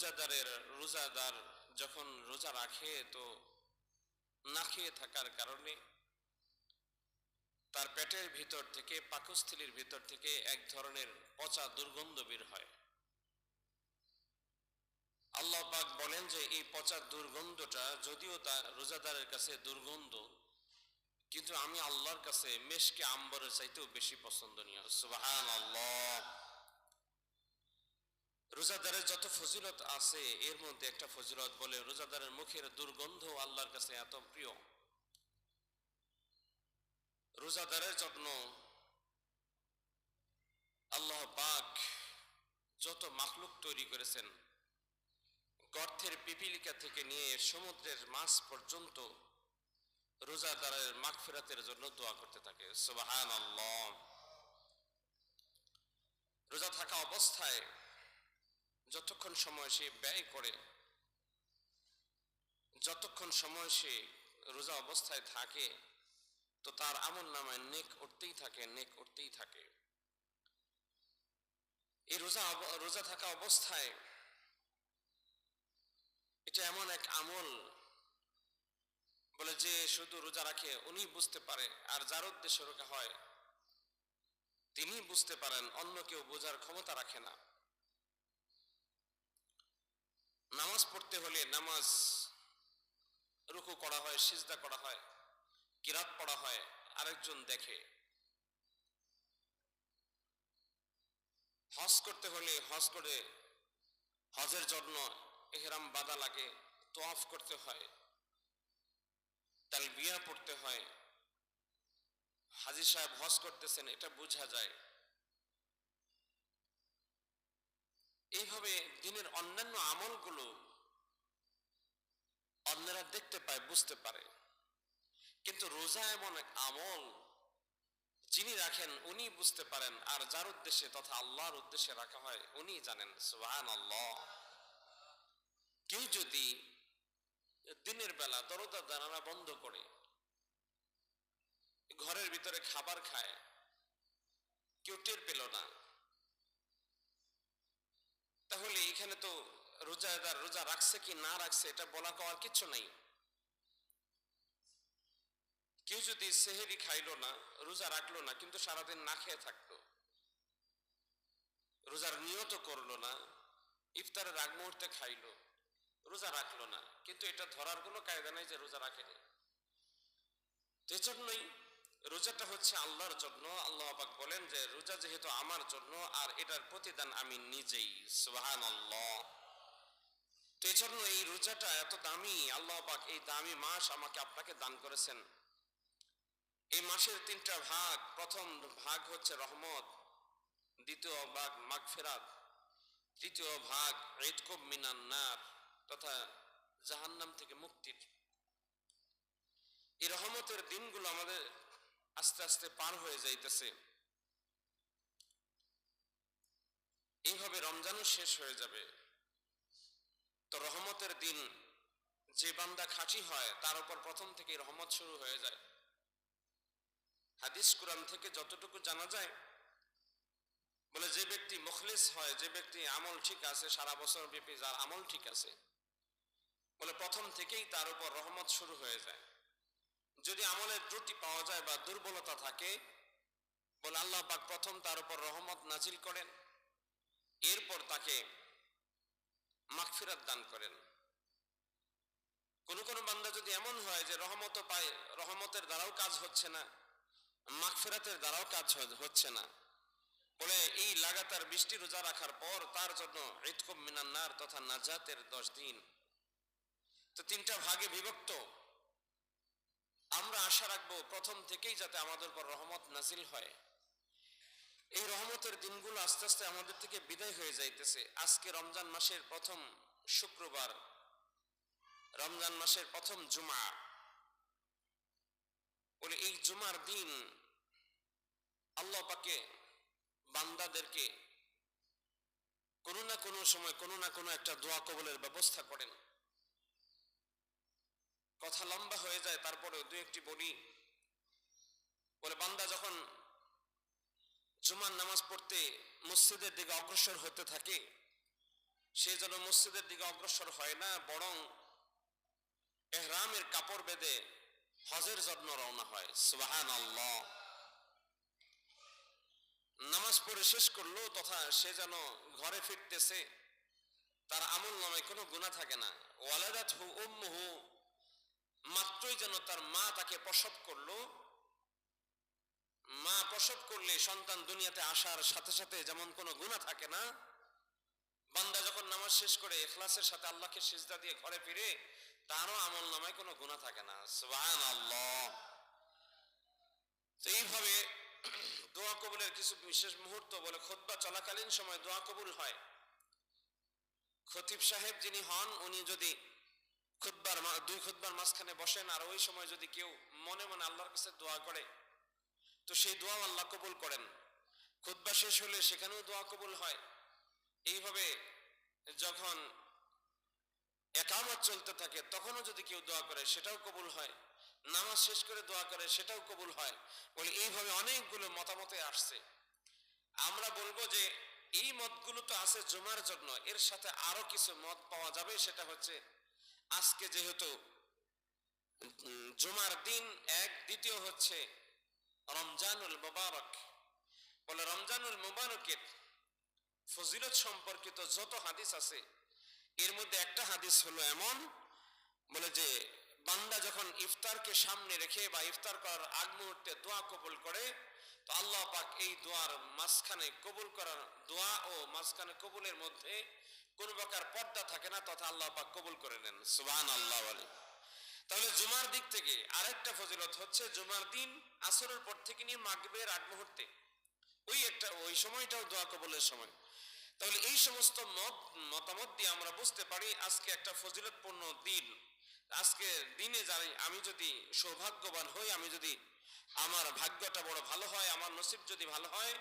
রোজাদার যখন রোজা রাখে তো না খেয়ে থাকার কারণে তার পেটের ভিতর থেকে, পাকস্থলীর ভিতর থেকে এক ধরনের পচা দুর্গন্ধ বের হয়। আল্লাহ পাক বলেন যে এই পচা দুর্গন্ধটা যদিও তা রোজাদারের কাছে দুর্গন্ধ, কিন্তু আমি আল্লাহর কাছে মেশকে আম্বরের চাইতেও বেশি পছন্দনীয়। সুবহানাল্লাহ। রোজাদারের যত ফজিলত আছে এর মধ্যে একটা ফজিলত বলে রোজাদারের মুখের দুর্গন্ধ আল্লাহর কাছে এত প্রিয়। রোজাদারের জন্য আল্লাহ পাক যত মাখলুক তৈরি করেছেন, গর্তের পিপিলিকা থেকে নিয়ে সমুদ্রের মাছ পর্যন্ত রোজাদারের মাগফিরাতের জন্য দোয়া করতে থাকে। সুবহানাল্লাহ। রোজা থাকা অবস্থায় যতক্ষণ সময় সে ব্যয় করে, যতক্ষণ সময় সে রোজা অবস্থায় থাকে, তো তার আমল নামায় নেক উঠতেই থাকে, নেক উঠতেই থাকে। এই রোজা থাকা অবস্থায় এটা এমন এক আমল বলে যে শুধু রোজা রাখে উনি বুঝতে পারে, আর যার উদ্দেশ্যে রোজা হয় তিনি বুঝতে পারেন, অন্য কেউ বোঝার ক্ষমতা রাখে না। নামাজ পড়তে হলে নামাজ রুকু করা হয়, সিজদা করা হয়, কিরাত পড়া হয়, আরেকজন দেখে। হজ করতে হলে হজ করে হজের জন্য ইহরাম বাঁধা লাগে, তোয়াফ করতে হয়, তালবিয়া পড়তে হয়। হাজী সাহেব হজ করতেছেন এটা বোঝা যায়। এইভাবে দিনের অন্যান্য আমলগুলো অন্যরা দেখতে পায়, বুঝতে পারে, কিন্তু রোজা এমন এক আমল যিনি রাখেন উনি বুঝতে পারেন, আর যার উদ্দেশ্যে তথা আল্লাহর উদ্দেশ্যে রাখা হয় উনি জানেন। সুবহানাল্লাহ। কেউ যদি দিনের বেলা দরজা জানালা বন্ধ করে ঘরের ভিতরে খাবার খায়, কেউ টের পেল না, তাহলে এখানে তো রোজাদার রোজা রাখছে কি না রাখছে এটা বলা কওয়ার কিচ্ছু নাই। কেউ যদি সেহেরি খাইলো না, রোজা রাখলো না, কিন্তু সারাদিন না খেয়ে থাকলো, রোজার নিয়ত করলো না, ইফতারের আগ মুহূর্তে খাইলো, রোজা রাখলো না, কিন্তু এটা ধরার কোনো কায়দা নাই যে রোজা রাখেনি। এজন্যই রোজাটা হচ্ছে আল্লাহর জন্য। আল্লাহ পাক বলেন যে রোজা যেহেতু আমার জন্য, আর এটার প্রতিদান আমি নিজেই। সুবহানাল্লাহ। তো এজন্য এই রোজাটা এত দামি। আল্লাহ পাক এই দামি মাস আমাকে আপনাকে দান করেছেন। এই মাসের তিনটা ভাগ, প্রথম ভাগ হচ্ছে রহমত, দ্বিতীয় ভাগ মাগফিরাত, তৃতীয় ভাগ ইতকুম মিনান নার তথা জাহান্নাম থেকে মুক্তির। এই রহমতের দিনগুলো আমাদের আস্তে আস্তে পার হয়ে যাইতেছে। এইভাবে রমজানও শেষ হয়ে যাবে। তো রহমতের দিন যে বান্দা খাঁটি হয় তার উপর প্রথম থেকে রহমত শুরু হয়ে যায়। হাদিস কুরআন থেকে যতটুকু জানা যায়, বলে যে ব্যক্তি মুখলিস হয়, যে ব্যক্তি আমল ঠিক আছে, সারা বছর ব্যাপী যার আমল ঠিক আছে, বলে প্রথম থেকেই তার উপর রহমত শুরু হয়ে যায়। যদি আমলের ত্রুটি পাওয়া যায় বা দুর্বলতা থাকে, বলে আল্লাহ পাক প্রথম তার উপর রহমত নাজিল করেন, এরপর তাকে মাগফিরাত দান করেন। কোন কোন বান্দা যদি এমন হয় যে রহমতও পায়, রহমতের দ্বারাও কাজ হচ্ছে না, মাগফিরাতের দ্বারাও কাজ হচ্ছে না, বলে এই লাগাতার 20টি রোজা রাখার পর তার জন্য ইতকুম মিনান নার তথা নাজাতের 10 দিন। তো তিনটা ভাগে বিভক্ত। আমরা আশা রাখবো প্রথম থেকেই যাতে আমাদের উপর রহমত নাজিল হয়। এই রহমতের দিনগুলো আস্তে আস্তে আমাদের থেকে বিদায় হয়ে যাইতেছে। আজকে রমজান মাসের প্রথম শুক্রবার, রমজান মাসের প্রথম জুমা। বলে এই জুমার দিন আল্লাহ পাকে বান্দাদেরকে কোনো না কোনো সময় কোনো না কোনো একটা দোয়া কবুলের ব্যবস্থা করেন। কথা লম্বা হয়ে যায়, তারপরে দু একটি বলি। বলে বান্দা যখন জুমার নামাজ পড়তে মসজিদের দিকে অগ্রসর হতে থাকে, সে যেন মসজিদের দিকে অগ্রসর হয় না, বরং ইহরামের কাপড় বেঁধে হজের জন্য রওনা হয়। সুবহানাল্লাহ। নামাজ পড়ে শেষ করলো তথা সে যেন ঘরে ফিরতেছে, তার আমল নামায় কোনো গুনাহ থাকে না। ওয়ালাদাতহু উম্মুহু, মাত্রই যেন তার মা তাকে প্রসব করলো, মা প্রসব করলে সন্তান দুনিয়াতে আসার সাথে সাথে যেমন কোনো গুনাহ থাকে না, বান্দা যখন নামাজ শেষ করে ইখলাসের সাথে আল্লাহকে সিজদা দিয়ে ঘরে ফিরে, তারও আমল নামায় কোনো গুনাহ থাকে না। সুবহানাল্লাহ। তো এইভাবে দোয়া কবুলের কিছু বিশেষ মুহূর্ত বলে, খুতবা চলাকালীন সময় দোয়া কবুল হয়। খতিব সাহেব যিনি হন, উনি যদি দুই খুতবার মাঝখানে বসেন আর ওই সময় যদি কেউ মনে মনে আল্লাহর কাছে দোয়া করে, তো সেই দোয়া আল্লাহ কবুল করেন। খুতবা শেষ হলে সেখানেও দোয়া কবুল হয়। এইভাবে যখন একামত চলতে থাকে তখনও যদি কেউ দোয়া করে সেটাও কবুল হয়, নামাজ শেষ করে দোয়া করে সেটাও কবুল হয়। বলে এইভাবে অনেকগুলো মতামতে আসছে। আমরা বলবো যে এই মতগুলো তো আছে জুমার জন্য, এর সাথে আরো কিছু মত পাওয়া যাবে। সেটা হচ্ছে আজকে যেহেতু জুমার দিন এক, দ্বিতীয় হচ্ছে রমজানুল মুবারক। বলে রমজানুল মুবারকের ফজিলত সম্পর্কিত যত হাদিস আছে এর মধ্যে একটা হাদিস হলো এমন, বলে যে বান্দা যখন ইফতারকে সামনে রেখে বা ইফতার করার আগ মুহূর্তে দোয়া কবুল করে, তো আল্লাহ পাক এই দোয়ার মাঝখানে কবুল করার দোয়া ও মাঝখানে কবুলের মধ্যে কোন প্রকার পর্দা থাকে না, তথা আল্লাহ পাক কবুল করে নেন। সুবহানাল্লাহ। তাহলে জুমার দিক থেকে আরেকটা ফজিলত হচ্ছে, জুমার দিন আসরের পর থেকে নিয়ে মাগরিবের আগ মুহূর্তে ওই সময়টাও দোয়া কবুলের সময়। তাহলে এই সমস্ত মতামত দিয়ে আমরা বুঝতে পারি আজকে একটা ফজিলতপূর্ণ দিন। আজকে দিনে যাই আমি যদি সৌভাগ্যবান হই, আমি যদি আমার ভাগ্যটা বড় ভালো হয়, আমার নসিব যদি ভালো হয়,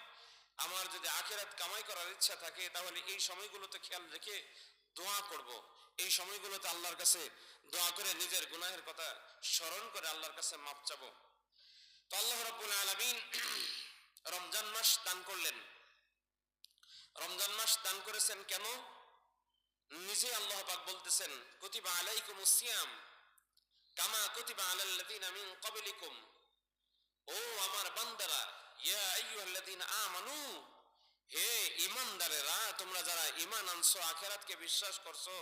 আমার যদি আখিরাত কামাই করার ইচ্ছা থাকে, তাহলে এই সময়গুলোতে খেয়াল রেখে দোয়া করব। এই সময়গুলোতে আল্লাহর কাছে দোয়া করে নিজের গুনাহের কথা স্মরণ করে আল্লাহর কাছে মাপ চাবো। তো আল্লাহ রাব্বুল আলামিন রমজান মাস দান করলেন। রমজান মাস দান করেছেন কেন? নিজে আল্লাহ পাক বলতেছেন, কুতিবা আলাইকুমুস সিয়াম কামা কুতিবা আলাল্লাযিনা মিন ক্বাবলিকুম। ও আমার বান্দারা, ইয়া আইয়ুহাল্লাযিনা আমানু, হে ঈমানদারেরা, তোমরা যারা ঈমান আনছো, আখিরাতকে বিশ্বাস করছো,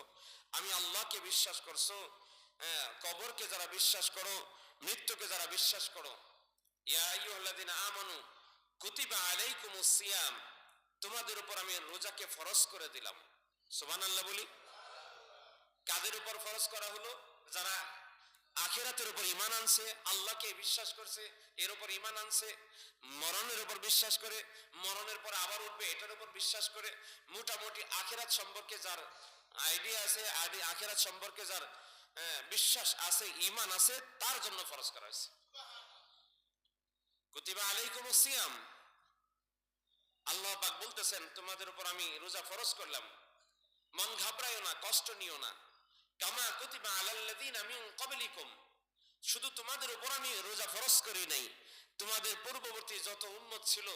আমি আল্লাহকে বিশ্বাস করছো, কবরকে যারা বিশ্বাস করো, মৃত্যুকে যারা বিশ্বাস করো, ইয়া আইয়ুহাল্লাযিনা আমানু কুতিবা আলাইকুমুস সিয়াম, তোমাদের উপর আমি রোজাকে ফরজ করে দিলাম। সুবহানাল্লাহ বলি। কাদের উপর ফরজ করা হলো? যারা আখিরাতের উপর ঈমান আনছে, আল্লাহকে বিশ্বাস করছে, এর উপর ঈমান আনছে, মরণের উপর বিশ্বাস করে, মরণের পর আবার উঠবে এটার উপর বিশ্বাস করে, মোটামুটি আখিরাত সম্পর্কে যার আইডিয়া আছে, আখিরাত সম্পর্কে যার বিশ্বাস আছে, ঈমান আছে, তার জন্য ফরজ করা হয়েছে। কুতিবা আলাইকুমুস সিয়াম, আল্লাহ পাক বলতেছেন তোমাদের উপর আমি রোজা ফরজ করলাম, মন ঘাবড়ায়ও না, কষ্ট নিও না। কামা কুতিবা আলাল্লাযিনা মিন ক্বাবলিকুম, শুধু তোমাদের উপর আমি রোজা ফরজ করি নাই, তোমাদের পূর্ববর্তী যত উম্মত ছিল,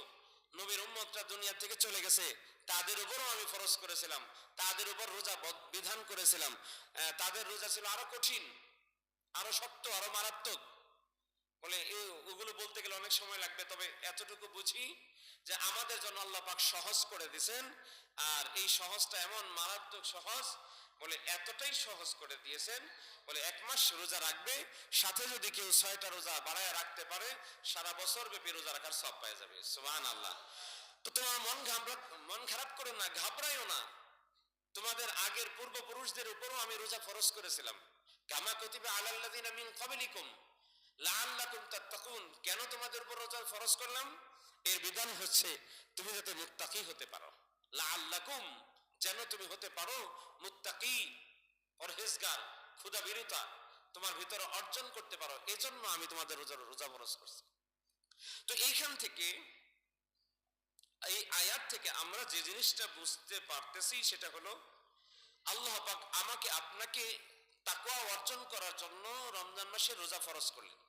নবীর উম্মতরা দুনিয়া থেকে চলে গেছে, তাদের উপরও আমি ফরজ করেছিলাম, তাদের উপর রোজা বিধান করেছিলাম। তাদের রোজা ছিল আরো কঠিন, আরো শক্ত, আরো মারাত্মক। বলে ওগুলো বলতে গেলে অনেক সময় লাগবে, তবে এতটুকু বুঝি যে আমাদের জন্য আল্লাহ পাক সহজ করে দিয়েছেন। আর এই সহজটা এমন মারাত্মক সহজ, বলে এতটাই সহজ করে দিয়েছেন, বলে এক মাস রোজা রাখবে, সাথে যদি কেউ 6টা রোজা বাড়ায় রাখতে পারে, সারা বছর ব্যাপী রোজা রাখার সব পেয়ে যাবে। সুবহানাল্লাহ। তো তোমার মন খারাপ করো না, ঘাবড়াইও না। তোমাদের আগের পূর্বপুরুষদের উপরও আমি রোজা ফরজ করেছিলাম। কামা কুতিবা আলাল্লাযিনা মিন ক্বাবলিকুম লাআল্লাকুম তাত্তাকুন, কেন তোমাদের উপর রোজা ফরজ করলাম? এর বিধান হচ্ছে তুমি যাতে মুত্তাকি হতে পারো। লাআল্লাকুম, যেন তুমি হতে পারো মুত্তাকি, পরহেজগার, ক্ষুধাবিরতা তোমার ভিতরে অর্জন করতে পারো, এজন্য আমি তোমাদের রোজা ফরজ করছি। তো এইখান থেকে, এই আয়াত থেকে আমরা যে জিনিসটা বুঝতে পারতেছি সেটা হলো আল্লাহ পাক আমাকে আপনাকে তাকওয়া অর্জন করার জন্য রমজান মাসে রোজা ফরজ করলেন।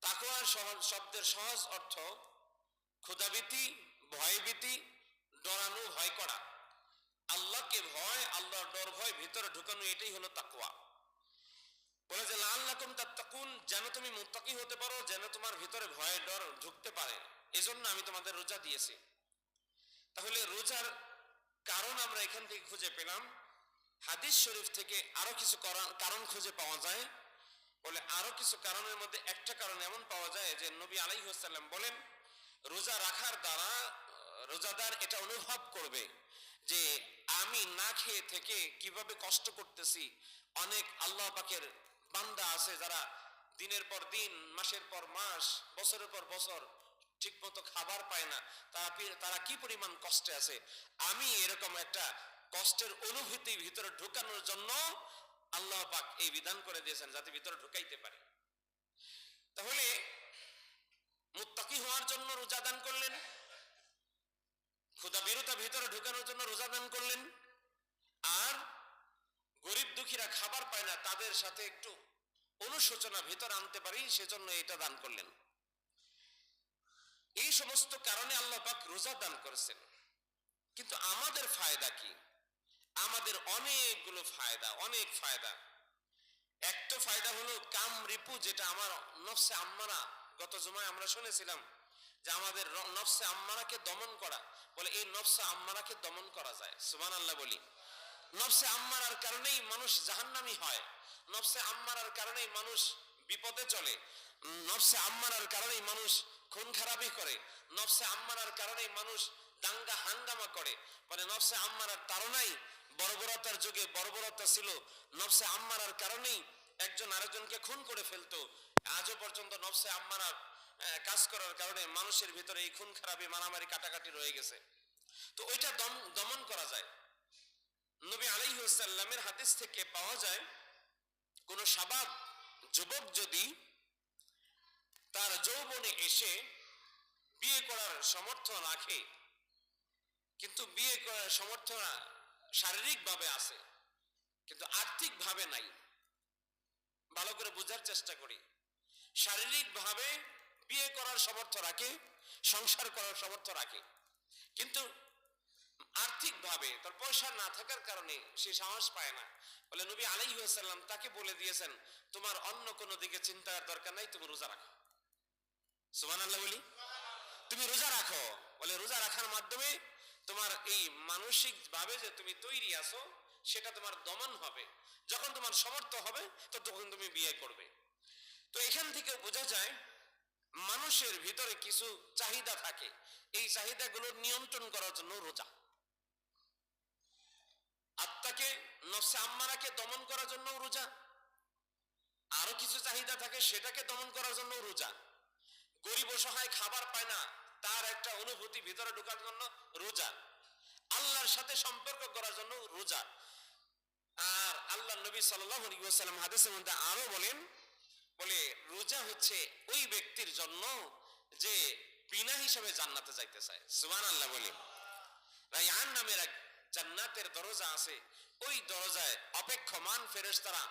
তাকওয়া শব্দের সহজ অর্থ ক্ষুধাভীতি, ভয়ভীতি, ডরানো, ভয় করা। আল্লাহকে পাককে ভয়, আল্লাহর ডর ভয় ভিতরে ঢুকানো, এটাই হলো তাকওয়া। বলে যে লাআল্লাকুম তাত্তাকুন, যেন তুমি মুত্তাকি হতে পারো, যেন তোমার ভিতরে ভয় ডর ঢুকতে পারে, এজন্য আমি তোমাদের রোজা দিয়েছি। তাহলে রোজার কারণ আমরা এখান থেকে খুঁজে পেলাম। হাদিস শরীফ থেকে আরো কিছু কারণ খুঁজে পাওয়া যায়। বলে আরো কিছু কারণের মধ্যে একটা কারণ এমন পাওয়া যায় যে নবী আলাইহিস সালাম বলেন, রোজা রাখার দ্বারা রোজাদার এটা অনুভব করবে যে আমি না খেয়ে থেকে কিভাবে কষ্ট করতেছি। অনেক আল্লাহ পাকের বান্দা আছে যারা দিনের পর দিন, মাসের পর মাস, বছরের পর বছর ঠিক মতো খাবার পায় না, তারা কি পরিমাণ কষ্টে আছে। আমি এরকম একটা কষ্টের অনুভূতি ভিতরে ঢুকানোর জন্য আল্লাহ পাক এই বিধান করে দিয়েছেন, যাতে ভিতরে ঢুকাইতে পারে। তাহলে মুত্তাকি হওয়ার জন্য রোজা দান করলেন, ক্ষুধা বিরতা ভিতরে ঢুকানোর জন্য রোজা দান করলেন, আর গরিব দুঃখীরা খাবার পায় না তাদের সাথে একটু অনুশোচনা ভিতরে আনতে পারি সেজন্য এটা দান করলেন। এই সমস্ত কারণে আল্লাহ পাক রোজা দান করেছেন। কিন্তু আমাদের ফায়দা কি? আমাদের অনেকগুলো ফায়দা, অনেক ফায়দা। একটা ফায়দা হলো কাম রিপু, যেটা আমার নফসে আম্মারা, গত জুমায় আমরা শুনেছিলাম যে আমাদের নফসে আম্মারাকে দমন করা। বলে এই নফসে আম্মারাকে দমন করা যায়, সুবহানাল্লাহ বলি। নফসে আম্মারার কারণেই মানুষ জাহান্নামী হয়, নফসে আম্মারার কারণেই মানুষ বিপদে চলে, নফসে আম্মারার কারণেই মানুষ খুন খারাপি করে, নফসে আম্মারার কারণেই মানুষ দাঙ্গা হাঙ্গামা করে। মানে নফসে আম্মারার তাড়নাই বর্বরতার যুগে বর্বরতা ছিল, নফসে আম্মারার কারণেই একজন আরেকজনকে খুন করে ফেলতো। আজও পর্যন্ত নফসে আম্মারার কাজ করার কারণে মানুষের ভিতরে এই খুন খারাপি, মারামারি, কাটাকাটি রয়ে গেছে। তো ওইটা দমন করা যায়। নবী আলাইহিস সালামের হাদিস থেকে পাওয়া যায়, কোন শাবাব যুবক যদি তার যৌবনে এসে বিয়ে করার সামর্থ্য রাখে, কিন্তু বিয়ে করার সামর্থ্য শারীরিক ভাবে আছে কিন্তু আর্থিক ভাবে নাই, ভালো করে বোঝার চেষ্টা করি। শারীরিক ভাবে বিয়ে করার সামর্থ্য রাখে, সংসার করার সামর্থ্য রাখে, কিন্তু আর্থিক ভাবে তার পয়সা না থাকার কারণে সে সাহস পায় না। বলে নবী আলাইহিস সালাম তাকে বলে দিয়েছেন, তোমার অন্য কোনো দিকে চিন্তার দরকার নাই, তুমি রোজা রাখো। সুবহানাল্লাহ বলি। তুমি রোজা রাখো। বলে রোজা রাখার মাধ্যমে তোমার এই মানসিক ভাবে যে তুমি তৈরি আছো সেটা তোমার দমন হবে। যখন তোমার সামর্থ্য হবে তো তখন তুমি বিয়ে করবে। তো এখান থেকে বোঝা যায় মানুষের ভিতরে কিছু চাহিদা থাকে, এই চাহিদাগুলো নিয়ন্ত্রণ করার জন্য রোজা। আত্মাকে, নফসে আম্মারাকে দমন করার জন্য রোজা। আরো কিছু চাহিদা থাকে সেটাকে দমন করার জন্য রোজা। গরিব অসহায় খাবার পায় না, তার একটা অনুভূতি ভিতরে ঢোকার জন্য রোজা। আল্লাহর সাথে সম্পর্ক করার জন্য রোজা। আর আল্লাহ নবী সাল্লাল্লাহু আলাইহি ওয়াসাল্লাম হাদিসের মধ্যে আরো বলেন, বলে রোজা হচ্ছে ওই ব্যক্তির জন্য যে বিনা হিসাবে জান্নাতে যাইতে চায়। সুবহানাল্লাহ বলি। রায়্যান নামের এক জান্নাতের দরজা আছে, ওই দরজায় অপেক্ষমান ফেরেশতারা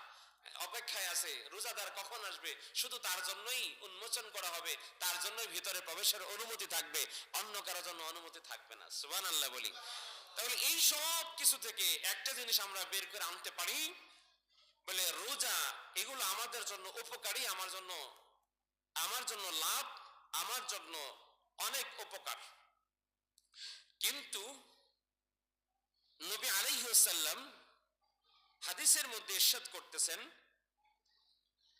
অপেক্ষায় আছে, রোজাদার কখন আসবে শুধু তার জন্যই উন্মোচন করা হবে, তার জন্যই ভিতরে প্রবেশের অনুমতি থাকবে, অন্য কারোর জন্য অনুমতি থাকবে না। সুবহানাল্লাহ বলি। তাহলে এই সব কিছু থেকে একটা জিনিস আমরা বের করে আনতে পারি, বলে রোজা এগুলো আমাদের জন্য উপকারী, আমার জন্য লাভ, আমার জন্য অনেক উপকার। কিন্তু নবী আলাইহিস সালাম হাদিসের মধ্যে ইরশাদ করতেছেন,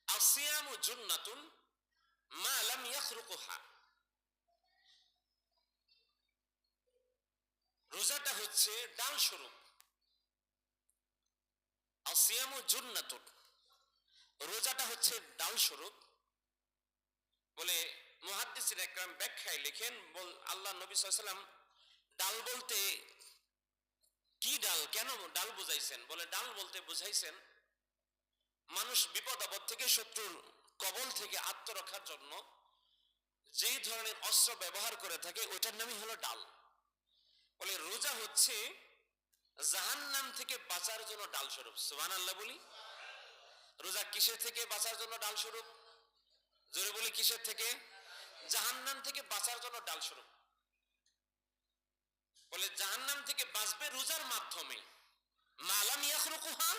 আসিয়ামু জুন্নাতুন মা লাম ইয়াখরুকুহা। রোজাটা হচ্ছে ডাল স্বরূপ। আসিয়ামু জুন্নাতুন, রোজাটা হচ্ছে ডাল স্বরূপ। বলে মুহাদ্দিসিন একরাম ব্যাখ্যায় লেখেন, আল্লাহ নবী সাল্লাল্লাহু আলাইহি ওয়াসাল্লাম ডাল বলতে কি, ডাল কেন ডাল বুঝাইছেন? বলে ডাল বলতে বুঝাইছেন মানুষ বিপদ আপদ থেকে, শত্রুর কবল থেকে আত্মরক্ষার জন্য যেই ধরনের অস্ত্র ব্যবহার করে থাকে ওইটার নামই হলো ডাল। বলে রোজা হচ্ছে জাহান্নাম থেকে বাঁচার জন্য ডাল স্বরূপ। সুবহানাল্লাহ বলি। রোজা কিসের থেকে বাঁচার জন্য ডাল স্বরূপ? জোরে বলি কিসের থেকে? জাহান্নাম থেকে বাঁচার জন্য ডাল স্বরূপ। বলে জাহান্নাম থেকে বাঁচবে রোজার মাধ্যমে। মালাম ইয়াখরুকুহা,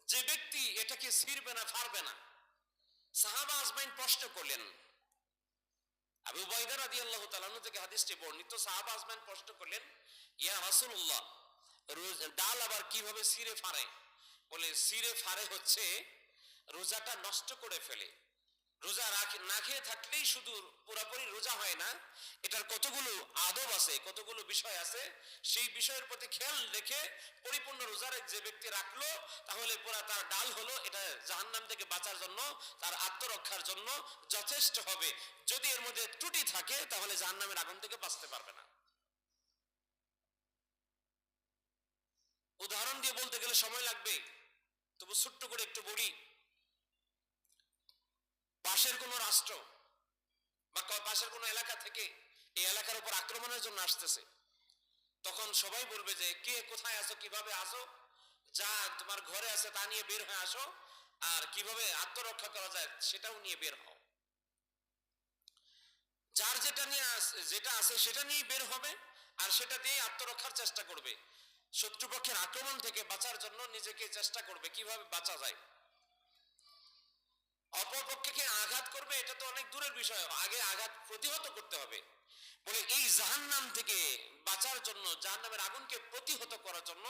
যে ব্যক্তি এটাকে ছিঁড়বে না, ফাড়বে না। সাহাবা আজমাইন প্রশ্ন করলেন, আবু উবাইদা রাদিয়াল্লাহু তাআলা আনহু থেকে হাদিসটি বর্ণিত, সাহাবা আজমাইন প্রশ্ন করলেন, ইয়া রাসূলুল্লাহ, ডাল আবার কিভাবে ছিঁড়ে ফাড়ে? বলে ছিঁড়ে ফাড়ে হচ্ছে রোজাটা নষ্ট করে ফেলে। রোজা না খেয়ে থাকলেই শুধু পুরোপুরি রোজা হয় না, এটার কতগুলো আদব আছে, কতগুলো বিষয় আছে, সেই বিষয়ের প্রতি খেয়াল রেখে পরিপূর্ণ রোজার যে ব্যক্তি রাখলো, তাহলে পুরা তার ডাল হলো এটা জাহান্নাম থেকে বাঁচার জন্য, তার আত্মরক্ষার জন্য যথেষ্ট হবে। যদি এর মধ্যে ত্রুটি থাকে তাহলে জাহান্নামের আগুন থেকে বাঁচতে পারবে না। উদাহরণ দিয়ে বলতে গেলে সময় লাগবে, তবু ছোট্ট করে একটু বলি। পাশের কোনো রাষ্ট্র বা পাশের কোনো এলাকা থেকে এই এলাকার উপর আক্রমণের জন্য আসতেছে, তখন সবাই বলবে যে কে কোথায় আসো, কিভাবে আসো, যা তোমার ঘরে আছে তা নিয়ে বের হয়ে আসো, আর কিভাবে আত্মরক্ষা করা যায় সেটাও নিয়ে বের হও। যার যেটা আছে সেটা নিয়ে বের হবে, আর সেটা দিয়ে আত্মরক্ষার চেষ্টা করবে। শত্রুপক্ষের আক্রমণ থেকে বাঁচার জন্য নিজেকে চেষ্টা করবে কিভাবে বাঁচা যায়। অপরপক্ষকে আঘাত করবে এটা তো অনেক দূরের বিষয়, আগে আঘাত প্রতিহত করতে হবে। বলে এই জাহান্নাম থেকে বাঁচার জন্য, জাহান্নামের আগুনকে প্রতিহত করার জন্য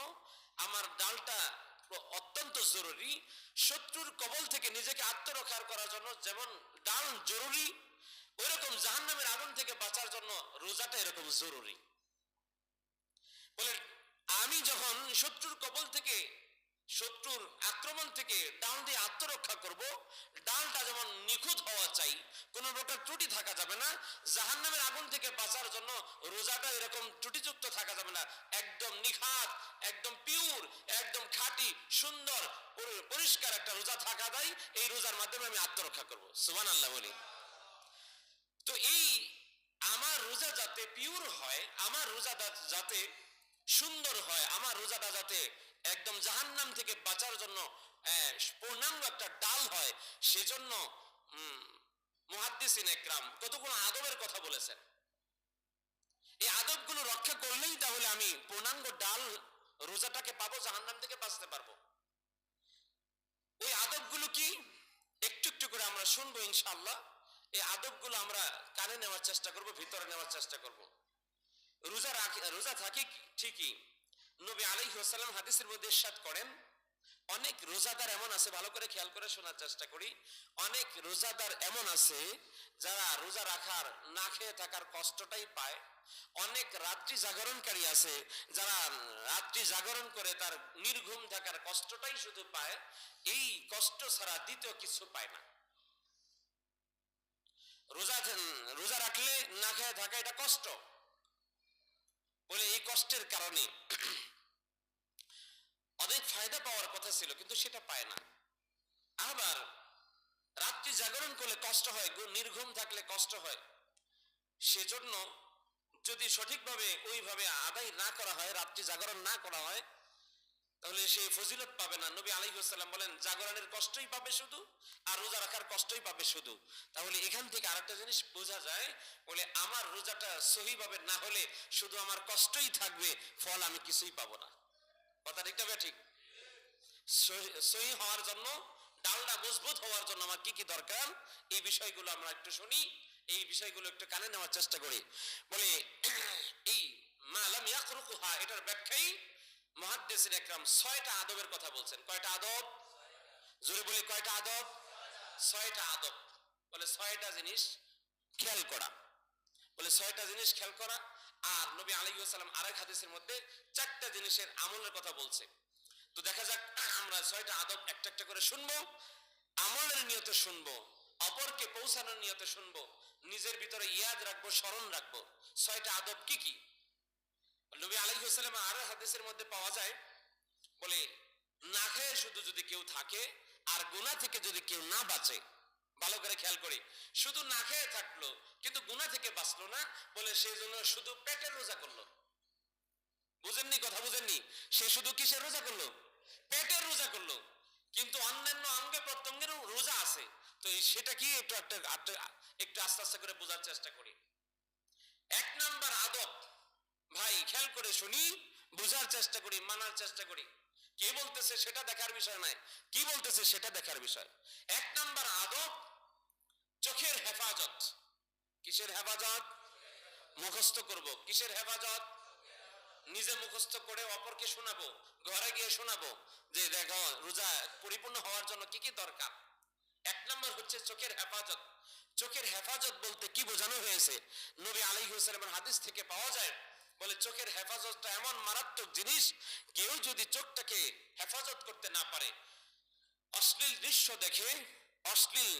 আমার ডালটা অত্যন্ত জরুরি। শত্রুর কবল থেকে নিজেকে আত্মরক্ষা করার জন্য যেমন ডাল জরুরি, ওইরকম জাহান্নামের আগুন থেকে বাঁচার জন্য রোজাটা এরকম জরুরি। বলে আমি যখন শত্রুর কবল থেকে, শত্রুর আক্রমণ থেকে ডাল দিয়ে আত্মরক্ষা করব, ডালটা যেমন নিখুঁত হওয়া চাই, কোনো প্রকার ত্রুটি থাকা যাবে না। জাহান্নামের আগুন থেকে বাঁচার জন্য রোজাটা এরকম ত্রুটিযুক্ত থাকা যাবে না, একদম নিখাত, একদম পিওর, একদম খাঁটি, সুন্দর, পরিষ্কার একটা রোজা থাকা যায়। এই রোজার মাধ্যমে আমি আত্মরক্ষা করব। সুবহানাল্লাহ বলি। তো এই আমার রোজা যাতে পিওর হয়, আমার রোজা যাতে সুন্দর হয়, আমার রোজাটা যাতে একদম জাহান্নাম থেকে বাঁচার জন্য পূর্ণাঙ্গ একটা ডাল হয়, সেজন্য মুহাদ্দিসিন ইকরাম কতগুলো আদবের কথা বলেছেন। এই আদবগুলো রক্ষা করলেই তাহলে আমি পূর্ণাঙ্গ ডাল রোজাটাকে পাবো, জাহান্নাম থেকে বাঁচতে পারবো। ওই আদবগুলো কি একটু একটু করে আমরা শুনবো ইনশাআল্লাহ। এই আদবগুলো আমরা কানে নেওয়ার চেষ্টা করব, ভিতরে নেওয়ার চেষ্টা করব। রোজা থাকে ঠিকই, নবী আলাইহিস সালাম হাদিসের মধ্যে ইরশাদ করেন, অনেক রোজাদার এমন আছে, ভালো করে খেয়াল করে শোনার চেষ্টা করি, অনেক রোজাদার এমন আছে যারা রোজা রাখার, না খেয়ে থাকার কষ্টটাই পায়। অনেক রাত্রি জাগরণকারী আছে যারা রাত্রি জাগরণ করে তার নির্ঘুম থাকার কষ্টটাই শুধু পায়, এই কষ্ট ছাড়া দ্বিতীয় কিছু পায় না। রোজা রাখলে না খেয়ে থাকা এটা কষ্ট, বলে এই কষ্টের কারণে অনেক ফায়দা পাওয়ার কথা ছিল কিন্তু সেটা পায় না। আবার রাত্রি জাগরণ করলে কষ্ট হয়, নির্ঘুম থাকলে কষ্ট হয়, সেজন্য যদি সঠিকভাবে ওইভাবে আদায় না করা হয়, রাত্রি জাগরণ না করা হয়, তাহলে সে ফজিলত পাবে না। নবী আলাইহিস সালাম বলেন জাগরণের কষ্টই পাবে শুধু, আর রোজা রাখার কষ্টই পাবে শুধু। তাহলে এখান থেকে আরেকটা জিনিস বোঝা যায়, বলে আমার রোজাটা সহিভাবে না হলে শুধু আমার কষ্টই থাকবে, ফল আমি কিছুই পাবো না। কথা ঠিক না ঠিক? সহি হওয়ার জন্য, ডালটা মজবুত হওয়ার জন্য আমার কি কি দরকার, এই বিষয়গুলো আমরা একটু শুনি, এই বিষয়গুলো একটু কানে নেওয়ার চেষ্টা করি। বলে এই মালাম ইয়াকরুকুহা এটার ব্যাখ্যাই মুহাদ্দিসিন ইকরাম 6টা আদবের কথা বলছেন। কয়টা আদব? জোরে বলি কয়টা আদব? 6টা আদব। বলে 6টা জিনিস খেয়াল করা, বলে 6টা জিনিস খেয়াল করা। আর নবী আলাইহিস সালাম আরেক হাদিসের মধ্যে 4টা জিনিসের আমলের কথা বলছে। তো দেখা যাক, আমরা 6টা আদব একটা একটা করে শুনবো, আমলের নিয়তে শুনবো, অপরকে পৌঁছানোর নিয়তে শুনবো, নিজের ভিতরে ইয়াদ রাখবো, স্মরণ রাখবো 6টা আদব কি কি। নবী আলাইহিস সালাম আর হাদিসের মধ্যে পাওয়া যায়, বলে না খেয়ে শুধু যদি কেউ থাকে আর গুনাহ থেকে যদি কেউ না বাঁচে, ভালো করে খেয়াল করি, শুধু না খেয়ে থাকলো কিন্তু গুনাহ থেকে বাঁচলো না, বলে সেই জন্য শুধু পেটের রোজা করলো। বুঝেননি কথা? বুঝেননি? সে শুধু কিসের রোজা করলো? পেটের রোজা করলো, কিন্তু অন্যান্য অঙ্গে প্রত্যঙ্গেরও রোজা আছে। তো সেটা কি একটু একটু আস্তে আস্তে করে বোঝার চেষ্টা করি। 1 নাম্বার আদব, ভাই খেয়াল করে শুনি, বুঝার চেষ্টা করি, মানার চেষ্টা করি। কে বলতেছে সেটা দেখার বিষয় নয়, কি বলতেছে সেটা দেখার বিষয়। এক নাম্বার আদব চোখের হেফাজত। কিসের হেফাজত? মুখস্থ করব। কিসের হেফাজত? নিজে মুখস্থ করে অপরকে শোনাবো, ঘরে গিয়ে শোনাবো যে দেখো রোজা পরিপূর্ণ হওয়ার জন্য কি কি দরকার। এক নম্বর হচ্ছে চোখের হেফাজত। চোখের হেফাজত বলতে কি বোঝানো হয়েছে? নবী আলাইহিস সালামের হাদিস থেকে পাওয়া যায়, বলে চোখের হেফাজতটা এমন মারাত্মক জিনিস, কেউ যদি চোখটাকে হেফাজত করতে না পারে, অশ্লীল দৃশ্য দেখে, অশ্লীল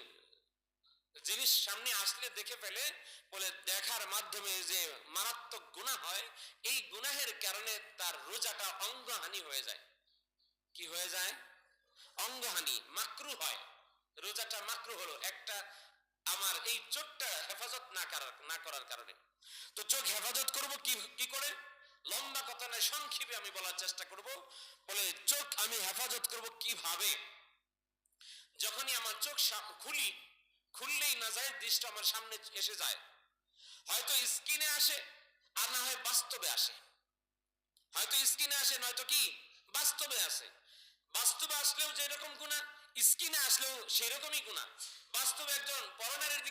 জিনিস সামনে আসলে দেখে ফেলে, বলে দেখার মাধ্যমে যে মারাত্মক গুনাহ হয়, এই গুনাহের কারণে তার রোজাটা অঙ্গহানি হয়ে যায়। কি হয়ে যায়? অঙ্গহানি, মাকরু হয়, রোজাটা মাকরু হলো একটা আমার এই চোখটা হেফাজত না করার কারণে। তো চোখ হেফাজত করব কি কি করে? লম্বা কথা নয়, সংক্ষেপে আমি বলার চেষ্টা করব। বলে চোখ আমি হেফাজত করব কিভাবে? যখনই আমার চোখ খুলি, খুললেই নাজায়েজ দৃশ্য আমার সামনে এসে যায়, হয়তো স্ক্রিনে আসে আর না হয় বাস্তবে আসে। হয়তো স্ক্রিনে আসে, নয়তো কি বাস্তবে আসে। বাস্তবে আসলেও যেরকম গুনাহ, স্ক্রিনে আসলেও সেরকমই গুনাহ। বাস্তবে একজন পরনারীর